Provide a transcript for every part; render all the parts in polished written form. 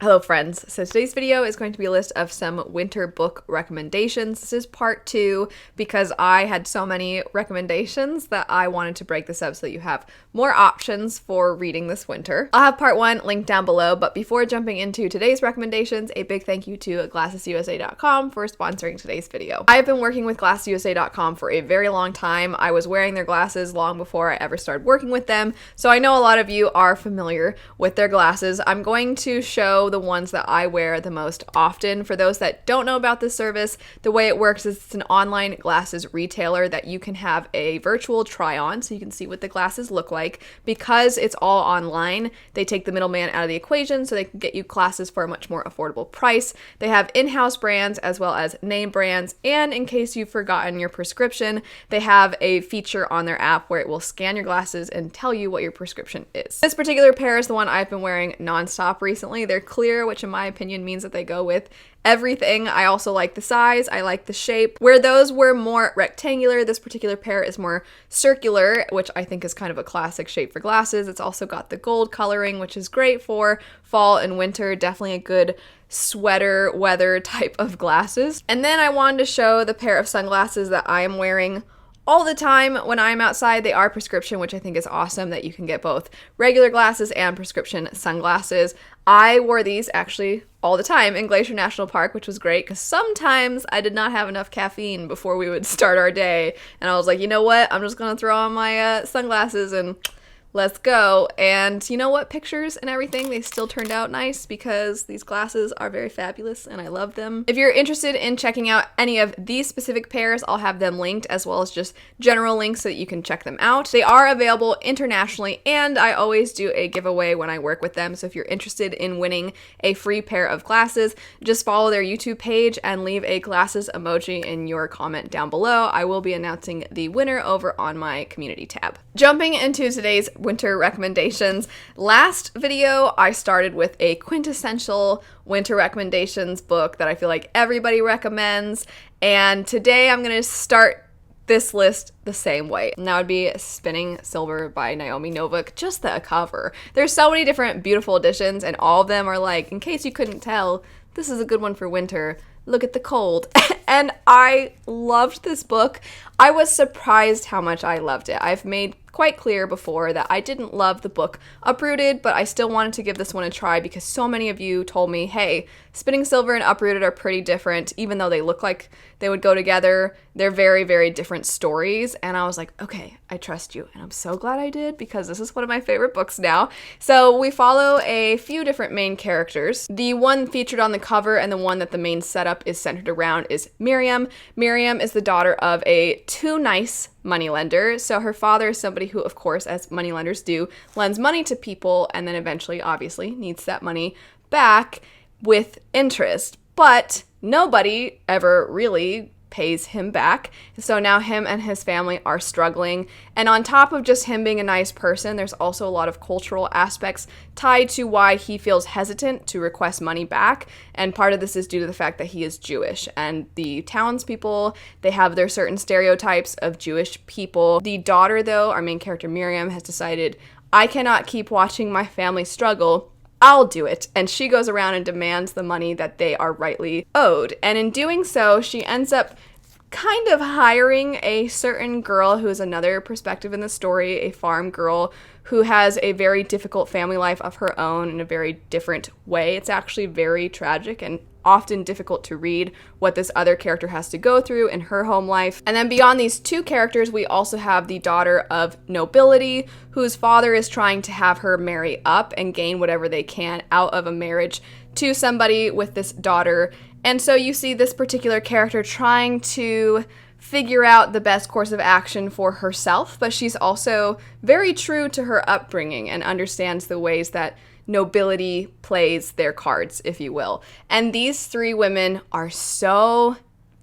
Hello friends, so today's video is going to be a list of some winter book recommendations. This is part 2 because I had so many recommendations that I wanted to break this up so that you have more options for reading this winter. I'll have part 1 linked down below, but before jumping into today's recommendations, a big thank you to GlassesUSA.com for sponsoring today's video. I have been working with GlassesUSA.com for a very long time. I was wearing their glasses long before I ever started working with them, so I know a lot of you are familiar with their glasses. I'm going to show the ones that I wear the most often. For those that don't know about this service, the way it works is it's an online glasses retailer that you can have a virtual try on so you can see what the glasses look like. Because it's all online, they take the middleman out of the equation so they can get you glasses for a much more affordable price. They have in-house brands as well as name brands, and in case you've forgotten your prescription, they have a feature on their app where it will scan your glasses and tell you what your prescription is. This particular pair is the one I've been wearing nonstop recently. They're clear, which in my opinion means that they go with everything. I also like the size, I like the shape. Where those were more rectangular, this particular pair is more circular, which I think is kind of a classic shape for glasses. It's also got the gold coloring, which is great for fall and winter. Definitely a good sweater weather type of glasses. And then I wanted to show the pair of sunglasses that I am wearing all the time when I'm outside. They are prescription, which I think is awesome that you can get both regular glasses and prescription sunglasses. I wore these actually all the time in Glacier National Park, which was great because sometimes I did not have enough caffeine before we would start our day. And I was like, you know what? I'm just going to throw on my sunglasses and let's go. And you know what? Pictures and everything, they still turned out nice because these glasses are very fabulous and I love them. If you're interested in checking out any of these specific pairs, I'll have them linked as well as just general links so that you can check them out. They are available internationally and I always do a giveaway when I work with them. So if you're interested in winning a free pair of glasses, just follow their YouTube page and leave a glasses emoji in your comment down below. I will be announcing the winner over on my community tab. Jumping into today's winter recommendations. Last video, I started with a quintessential winter recommendations book that I feel like everybody recommends, and today I'm going to start this list the same way. And that would be Spinning Silver by Naomi Novik. Just the cover. There's so many different beautiful editions, and all of them are like, in case you couldn't tell, this is a good one for winter. Look at the cold. And I loved this book. I was surprised how much I loved it. I've made quite clear before that I didn't love the book Uprooted, but I still wanted to give this one a try because so many of you told me, hey, Spinning Silver and Uprooted are pretty different, even though they look like they would go together. They're very, very different stories, and I was like, okay, I trust you, and I'm so glad I did because this is one of my favorite books now. So we follow a few different main characters. The one featured on the cover and the one that the main setup is centered around is Miriam. Miriam is the daughter of a too nice moneylender. So her father is somebody who, of course, as moneylenders do, lends money to people and then eventually, obviously, needs that money back with interest. But nobody ever really pays him back. So now him and his family are struggling. And on top of just him being a nice person, there's also a lot of cultural aspects tied to why he feels hesitant to request money back. And part of this is due to the fact that he is Jewish. And the townspeople, they have their certain stereotypes of Jewish people. The daughter, though, our main character Miriam, has decided, I cannot keep watching my family struggle. I'll do it. And she goes around and demands the money that they are rightly owed. And in doing so, she ends up kind of hiring a certain girl who is another perspective in the story, a farm girl who has a very difficult family life of her own in a very different way. It's actually very tragic and often difficult to read what this other character has to go through in her home life. And then beyond these two characters, we also have the daughter of nobility, whose father is trying to have her marry up and gain whatever they can out of a marriage to somebody with this daughter. And so you see this particular character trying to figure out the best course of action for herself, but she's also very true to her upbringing and understands the ways that nobility plays their cards, if you will. And these three women are so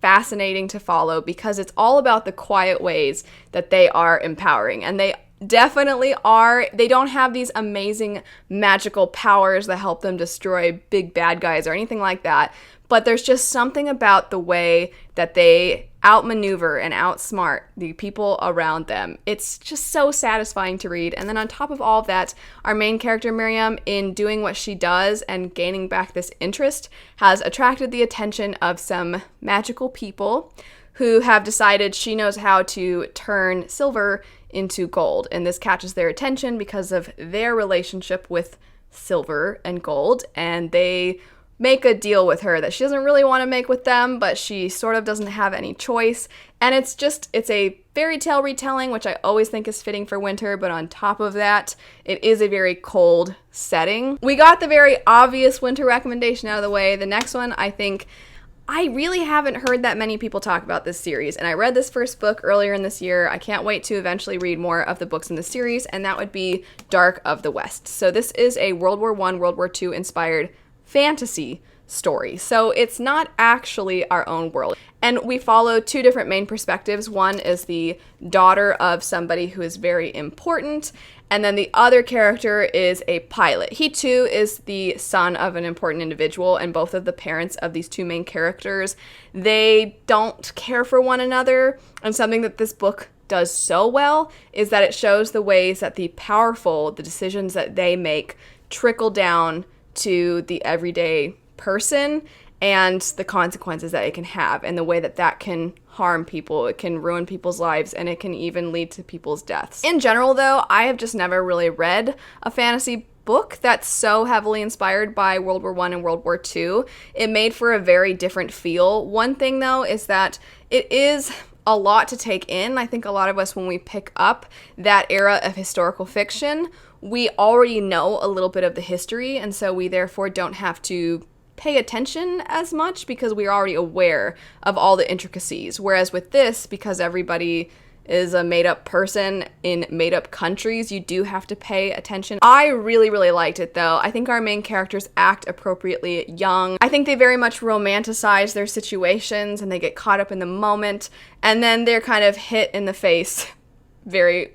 fascinating to follow because it's all about the quiet ways that they are empowering. And they definitely are. They don't have these amazing magical powers that help them destroy big bad guys or anything like that. But there's just something about the way that they outmaneuver and outsmart the people around them. It's just so satisfying to read. And then on top of all of that, our main character, Miriam, in doing what she does and gaining back this interest, has attracted the attention of some magical people who have decided she knows how to turn silver into gold. And this catches their attention because of their relationship with silver and gold. And they make a deal with her that she doesn't really want to make with them, but she sort of doesn't have any choice. And it's a fairy tale retelling, which I always think is fitting for winter, but on top of that, it is a very cold setting. We got the very obvious winter recommendation out of the way. The next one, I really haven't heard that many people talk about this series, and I read this first book earlier in this year. I can't wait to eventually read more of the books in the series, and that would be Dark of the West. So this is a World War I, World War II inspired fantasy story. So it's not actually our own world. And we follow two different main perspectives. One is the daughter of somebody who is very important, and then the other character is a pilot. He too is the son of an important individual, and both of the parents of these two main characters, they don't care for one another. And something that this book does so well is that it shows the ways that the powerful, the decisions that they make, trickle down to the everyday person and the consequences that it can have, and the way that that can harm people. It can ruin people's lives, and it can even lead to people's deaths. In general, though, I have just never really read a fantasy book that's so heavily inspired by World War I and World War II. It made for a very different feel. One thing, though, is that it is a lot to take in. I think a lot of us, when we pick up that era of historical fiction, we already know a little bit of the history, and so we therefore don't have to pay attention as much because we're already aware of all the intricacies. Whereas with this, because everybody is a made-up person in made-up countries, you do have to pay attention. I really, really liked it, though. I think our main characters act appropriately young. I think they very much romanticize their situations, and they get caught up in the moment, and then they're kind of hit in the face very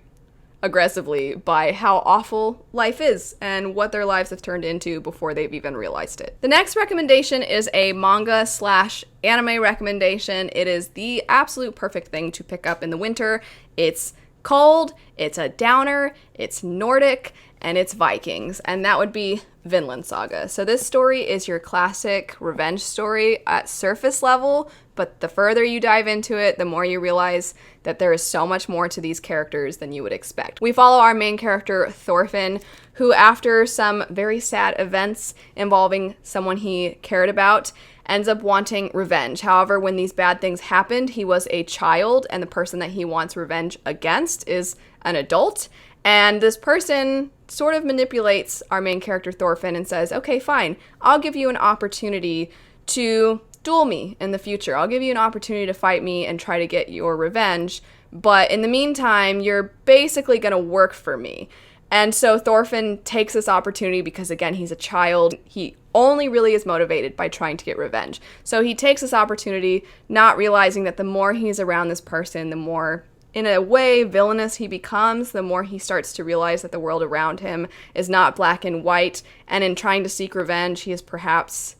aggressively by how awful life is and what their lives have turned into before they've even realized it. The next recommendation is a manga/anime recommendation. It is the absolute perfect thing to pick up in the winter. It's cold, it's a downer, it's Nordic, and it's Vikings, and that would be Vinland Saga. So this story is your classic revenge story at surface level, but the further you dive into it, the more you realize that there is so much more to these characters than you would expect. We follow our main character, Thorfinn, who after some very sad events involving someone he cared about, ends up wanting revenge. However, when these bad things happened, he was a child, and the person that he wants revenge against is an adult. And this person sort of manipulates our main character, Thorfinn, and says, okay, fine, I'll give you an opportunity to duel me in the future. I'll give you an opportunity to fight me and try to get your revenge. But in the meantime, you're basically going to work for me. And so Thorfinn takes this opportunity because, again, he's a child. He only really is motivated by trying to get revenge. So he takes this opportunity, not realizing that the more he's around this person, the more, in a way, villainous he becomes, the more he starts to realize that the world around him is not black and white. And in trying to seek revenge, he is perhaps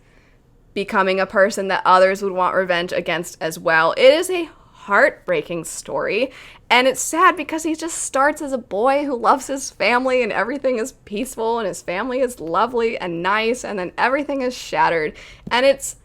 becoming a person that others would want revenge against as well. It is a heartbreaking story, and it's sad because he just starts as a boy who loves his family and everything is peaceful and his family is lovely and nice, and then everything is shattered, and it's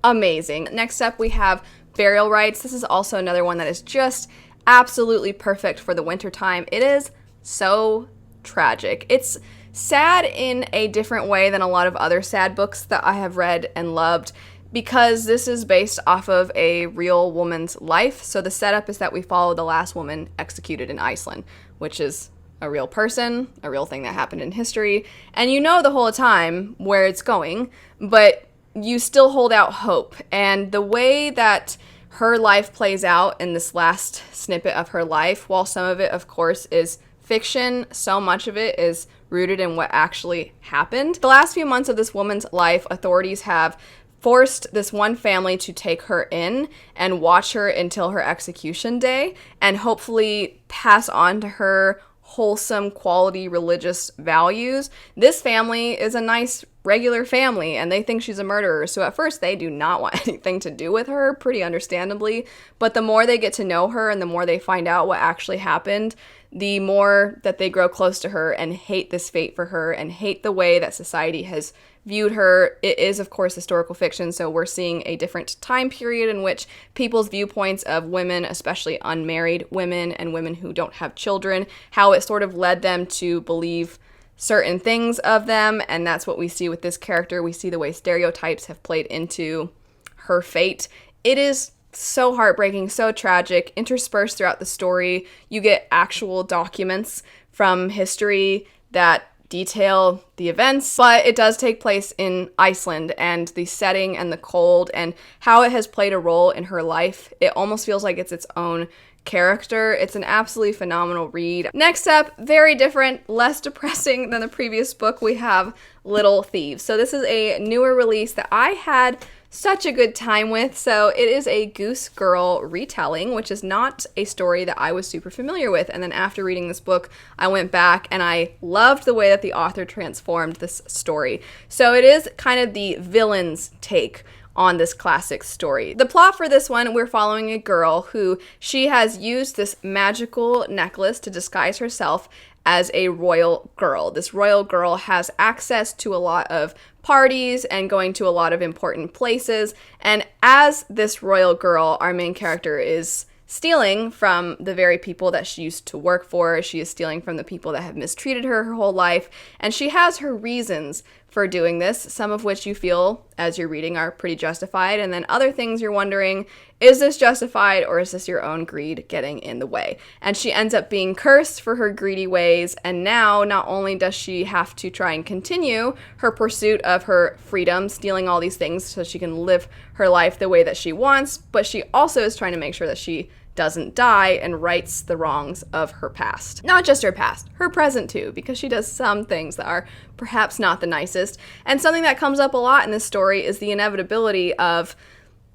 amazing. Next up, we have Burial Rites. This is also another one that is just absolutely perfect for the winter time. It is so tragic. It's sad in a different way than a lot of other sad books that I have read and loved, because this is based off of a real woman's life. So the setup is that we follow the last woman executed in Iceland, which is a real person, a real thing that happened in history, and you know the whole time where it's going, but you still hold out hope. And the way that her life plays out in this last snippet of her life, while some of it, of course, is fiction, so much of it is rooted in what actually happened. The last few months of this woman's life, authorities have forced this one family to take her in and watch her until her execution day, and hopefully pass on to her wholesome, quality religious values. This family is a nice, regular family, and they think she's a murderer. So at first, they do not want anything to do with her, pretty understandably. But the more they get to know her and the more they find out what actually happened, the more that they grow close to her and hate this fate for her and hate the way that society has viewed her. It is, of course, historical fiction, so we're seeing a different time period in which people's viewpoints of women, especially unmarried women and women who don't have children, how it sort of led them to believe certain things of them, and that's what we see with this character. We see the way stereotypes have played into her fate. It is so heartbreaking, so tragic. Interspersed throughout the story, you get actual documents from history that detail the events, but it does take place in Iceland, and the setting and the cold and how it has played a role in her life, it almost feels like it's its own character. It's an absolutely phenomenal read. Next up, very different, less depressing than the previous book, we have Little Thieves. So this is a newer release that I had such a good time with. So it is a Goose Girl retelling, which is not a story that I was super familiar with. And then after reading this book, I went back and I loved the way that the author transformed this story. So it is kind of the villain's take on this classic story. The plot for this one, we're following a girl who she has used this magical necklace to disguise herself as a royal girl. This royal girl has access to a lot of parties and going to a lot of important places. And as this royal girl, our main character is stealing from the very people that she used to work for. She is stealing from the people that have mistreated her her whole life. And she has her reasons for doing this, some of which you feel, as you're reading, are pretty justified. And then other things you're wondering, is this justified or is this your own greed getting in the way? And she ends up being cursed for her greedy ways. And now, not only does she have to try and continue her pursuit of her freedom, stealing all these things so she can live her life the way that she wants, but she also is trying to make sure that she doesn't die and rights the wrongs of her past. Not just her past, her present too, because she does some things that are perhaps not the nicest. And something that comes up a lot in this story is the inevitability of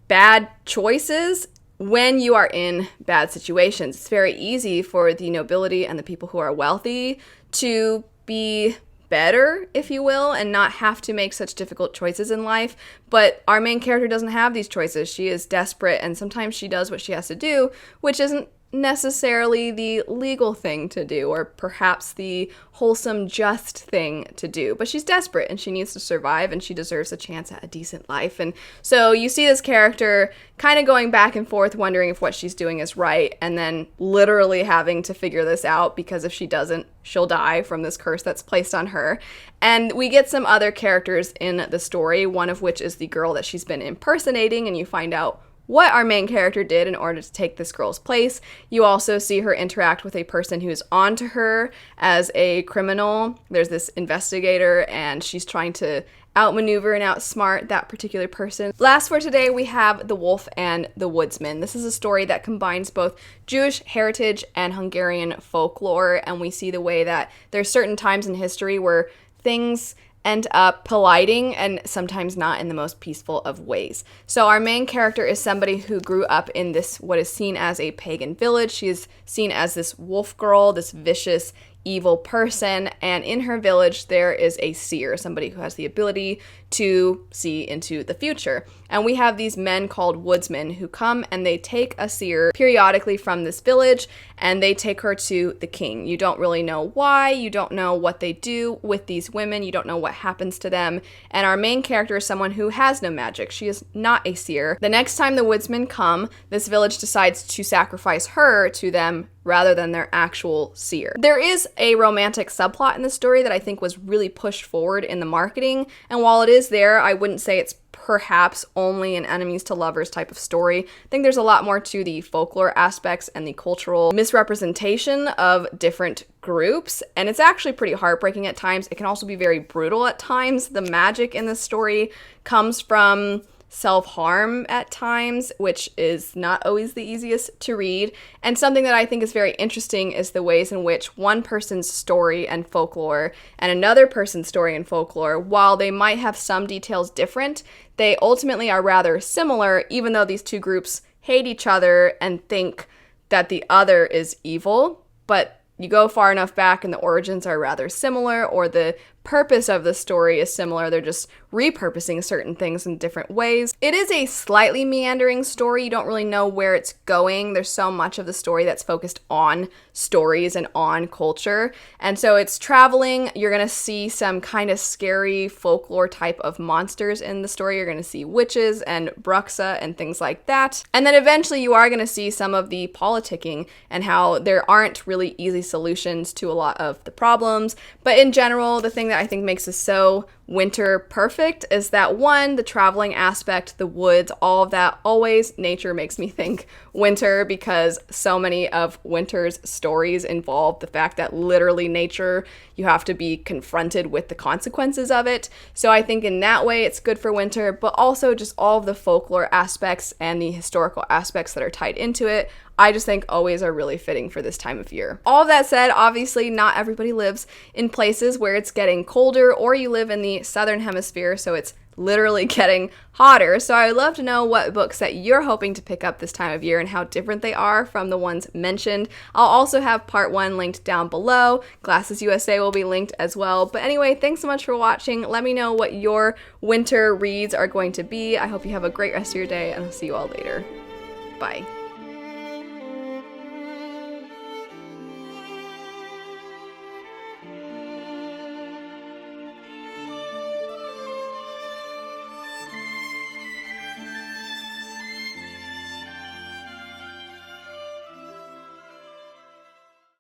bad choices when you are in bad situations. It's very easy for the nobility and the people who are wealthy to be better, if you will, and not have to make such difficult choices in life. But our main character doesn't have these choices. She is desperate, and sometimes she does what she has to do, which isn't necessarily the legal thing to do, or perhaps the wholesome, just thing to do. But she's desperate, and she needs to survive, and she deserves a chance at a decent life. And so you see this character kind of going back and forth, wondering if what she's doing is right, and then literally having to figure this out, because if she doesn't, she'll die from this curse that's placed on her. And we get some other characters in the story, one of which is the girl that she's been impersonating, and you find out what our main character did in order to take this girl's place. You also see her interact with a person who is onto her as a criminal. There's this investigator, and she's trying to outmaneuver and outsmart that particular person. Last for today, we have The Wolf and the Woodsman. This is a story that combines both Jewish heritage and Hungarian folklore, and we see the way that there's certain times in history where things end up colliding, and sometimes not in the most peaceful of ways. So our main character is somebody who grew up in this, what is seen as a pagan village. She is seen as this wolf girl, this vicious, evil person, and in her village there is a seer, somebody who has the ability to see into the future. And we have these men called Woodsmen who come and they take a seer periodically from this village, and they take her to the king. You don't really know why, you don't know what they do with these women, you don't know what happens to them, and our main character is someone who has no magic. She is not a seer. The next time the Woodsmen come, this village decides to sacrifice her to them rather than their actual seer. There is a romantic subplot in the story that I think was really pushed forward in the marketing, and while it is there, I wouldn't say it's perhaps only an enemies to lovers type of story. I think there's a lot more to the folklore aspects and the cultural misrepresentation of different groups, and it's actually pretty heartbreaking at times. It can also be very brutal at times. The magic in this story comes from self-harm at times, which is not always the easiest to read. And something that I think is very interesting is the ways in which one person's story and folklore and another person's story and folklore, while they might have some details different, they ultimately are rather similar, even though these two groups hate each other and think that the other is evil. But you go far enough back and the origins are rather similar, or the purpose of the story is similar. They're just repurposing certain things in different ways. It is a slightly meandering story. You don't really know where it's going. There's so much of the story that's focused on stories and on culture. And so it's traveling. You're going to see some kind of scary folklore type of monsters in the story. You're going to see witches and bruxa and things like that. And then eventually you are going to see some of the politicking and how there aren't really easy solutions to a lot of the problems. But in general, the thing that I think makes this so winter perfect is that, one, the traveling aspect, the woods, all of that, always nature makes me think winter, because so many of winter's stories involve the fact that literally nature, you have to be confronted with the consequences of it. So I think in that way it's good for winter, but also just all of the folklore aspects and the historical aspects that are tied into it, I just think always are really fitting for this time of year. All of that said, obviously not everybody lives in places where it's getting colder, or you live in the southern hemisphere, so it's literally getting hotter. So I would love to know what books that you're hoping to pick up this time of year and how different they are from the ones mentioned. I'll also have part 1 linked down below. Glasses USA will be linked as well. But anyway, thanks so much for watching. Let me know what your winter reads are going to be. I hope you have a great rest of your day, and I'll see you all later. Bye.